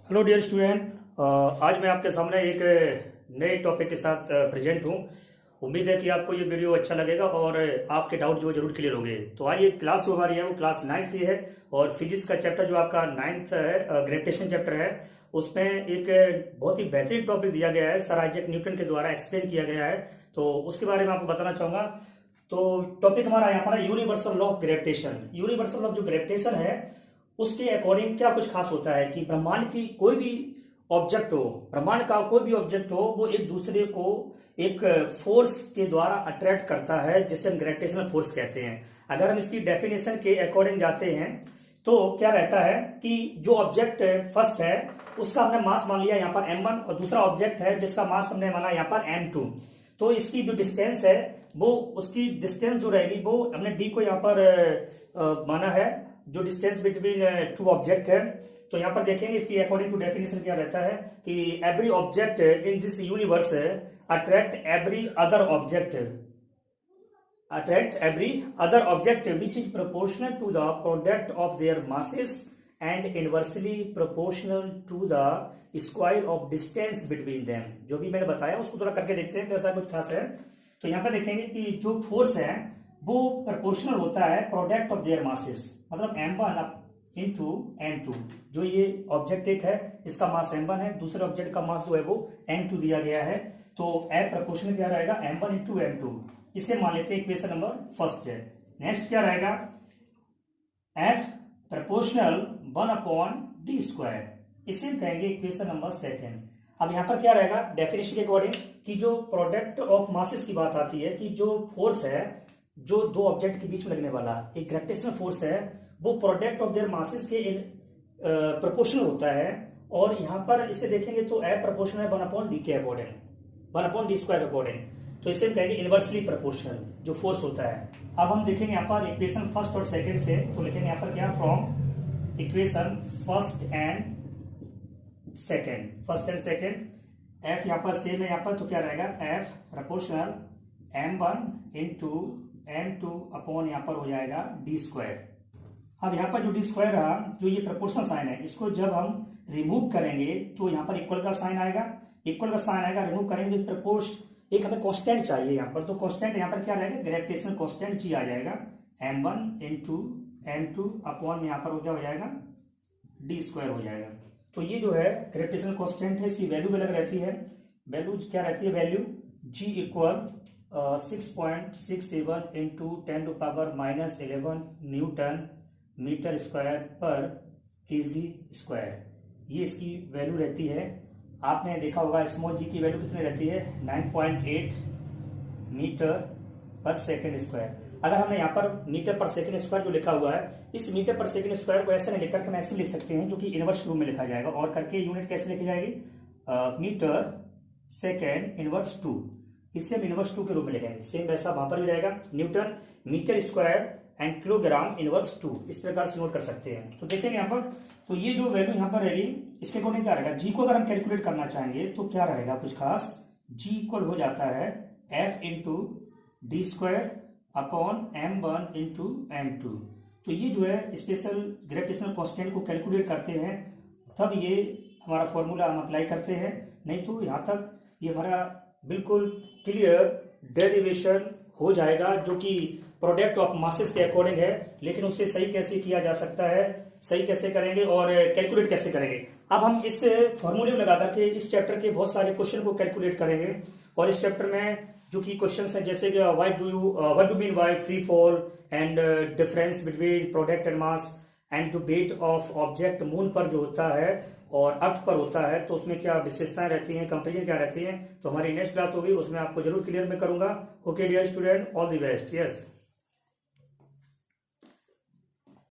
Hello dear student, आज मैं आपके सामने एक नए टॉपिक के साथ प्रेजेंट हूँ। उम्मीद है कि आपको ये वीडियो अच्छा लगेगा और आपके डाउट जो जरूर क्लियर होंगे। तो आज ये क्लास जो हमारी है वो क्लास 9th की है और फिजिक्स का चैप्टर जो आपका 9th है, ग्रेविटेशन चैप्टर है, उसमें एक बहुत ही बेहतरीन टॉपिक दिया गया है, सर आइजैक न्यूटन के द्वारा एक्सप्लेन किया गया है। तो उसके बारे में आपको बताना चाहूंगा। तो टॉपिक हमारा यहाँ पर है universal law of gravitation. Universal law of जो ग्रेविटेशन है उसके अकॉर्डिंग क्या कुछ खास होता है कि ब्रह्मांड की कोई भी ऑब्जेक्ट हो, ब्रह्मांड का कोई भी ऑब्जेक्ट हो, वो एक दूसरे को एक फोर्स के द्वारा अट्रैक्ट करता है, जिसे हम ग्रेविटेशनल फोर्स कहते हैं। अगर हम इसकी डेफिनेशन के अकॉर्डिंग जाते हैं तो क्या रहता है कि जो ऑब्जेक्ट फर्स्ट है उसका हमने मास मान लिया यहाँ पर m1 और दूसरा ऑब्जेक्ट है जिसका मास हमने माना यहाँ पर m2। तो इसकी जो डिस्टेंस है वो उसकी डिस्टेंस जो रहेगी वो हमने d को यहाँ पर माना है, जो डिस्टेंस बिटवीन टू ऑब्जेक्ट है। तो यहाँ पर देखेंगे इसकी अकॉर्डिंग टू डेफिनेशन क्या रहता है कि every object in this universe attract every other object which is proportional to the product of their masses and inversely proportional to the square of distance between them. जो भी मैंने बताया उसको थोड़ा करके देखते हैं कैसा कुछ खास है। तो यहाँ पर देखेंगे कि जो फोर्स है वो प्रोपोर्शनल होता है प्रोडक्ट ऑफ देयर मासेस, मतलब m1 इंटू m2। जो ये ऑब्जेक्ट एक है इसका मास m1 है, दूसरे ऑब्जेक्ट का मास जो है वो m2 दिया गया है। तो f प्रोपोर्शनल क्या रहेगा m1 इंटू m2। इसे मान लेते हैं इक्वेशन नंबर फर्स्ट है। नेक्स्ट क्या रहेगा f प्रोपोर्शनल 1/d²। इसे हम कहेंगे इक्वेशन नंबर सेकेंड। अब यहाँ पर क्या रहेगा डेफिनेशन के अकॉर्डिंग कि जो प्रोडक्ट ऑफ मासेस की बात आती है कि जो फोर्स है जो दो ऑब्जेक्ट के बीच में लगने वाला एक ग्रेविटेशनल फोर्स है वो प्रोडक्ट ऑफ देयर मासेस के प्रोपोर्शनल होता है। और यहाँ पर इसे देखेंगे तो F प्रोपोर्शनल है 1/d के अकॉर्डिंग, 1/d² अकॉर्डिंग। तो इसे हम कहेंगे इनवर्सली प्रोपोर्शनल जो फोर्स होता है। अब हम देखेंगे यहाँ पर इक्वेशन फर्स्ट और सेकंड से, तो लिखेंगे यहाँ पर क्या from equation first and second F यहाँ पर सेम है यहाँ पर, तो क्या रहेगा F proportional m1 into m2 upon यहाँ पर हो जाएगा d²। अब यहाँ पर जो d² रहा, जो ये प्रोपोर्शनल साइन है, इसको जब हम रिमूव करेंगे तो यहाँ पर इक्वल का साइन आएगा, रिमूव करेंगे तो प्रोपोर्श एक हमें कांस्टेंट चाहिए यहाँ पर। तो कांस्टेंट यहाँ पर क्या रहेगा ग्रेविटेशनल कांस्टेंट जी आ जाएगा m1 इंटू m2 अपॉन यहाँ पर क्या हो जाएगा d² हो जाएगा। तो ये जो है ग्रेविटेशनल कांस्टेंट है, इसकी वैल्यू अलग रहती है। वैल्यू क्या रहती है, value g equal 6.67 into 10⁻11 newton metre square पर kg²। ये इसकी वैल्यू रहती है। आपने देखा होगा स्मॉल जी की वैल्यू कितनी रहती है 9.8 मीटर पर सेकेंड स्क्वायर। अगर हमने यहाँ पर मीटर पर सेकेंड स्क्वायर जो लिखा हुआ है, इस मीटर पर सेकेंड स्क्वायर को ऐसे नहीं लिखकर हम ऐसे लिख सकते हैं, जो कि इनवर्स रूप में लिखा जाएगा। और करके यूनिट कैसे लिखी जाएगी मीटर सेकेंड इनवर्स 2। इसे हम इनवर्स 2 के रूप में लिखेंगे। सेम वैसा वहां पर भी रहेगा, newton metre square and kilogram inverse 2, इस प्रकार से नोट कर सकते हैं। तो देखेंगे यहाँ पर, तो ये जो वैल्यू यहाँ पर रहेगी इसके अकॉर्डिंग क्या रहेगा, जी को अगर हम कैलकुलेट करना चाहेंगे तो क्या रहेगा कुछ खास, जी इक्वल हो जाता है f into d² upon m1 into m2। तो ये जो है स्पेशल ग्रेविटेशनल कांस्टेंट को कैलकुलेट करते हैं तब ये हमारा फॉर्मूला हम अप्लाई करते हैं, नहीं तो यहाँ तक ये हमारा बिल्कुल क्लियर डेरिवेशन हो जाएगा जो कि प्रोडक्ट ऑफ मासेस के अकॉर्डिंग है। लेकिन उसे सही कैसे किया जा सकता है, सही कैसे करेंगे और कैलकुलेट कैसे करेंगे। अब हम इस फॉर्मूले में लगा करके इस चैप्टर के बहुत सारे क्वेश्चन को कैलकुलेट करेंगे। और इस चैप्टर में जो कि क्वेश्चन है जैसे कि what do mean by free fall and difference between product and mass and जो वेट ऑफ ऑब्जेक्ट मून पर जो होता है और अर्थ पर होता है, तो उसमें क्या विशेषताएं रहती हैं, कंपेरिजन क्या रहती है। तो हमारी नेक्स्ट क्लास होगी, उसमें आपको जरूर क्लियर में करूंगा। Okay dear student, all the best. Yes.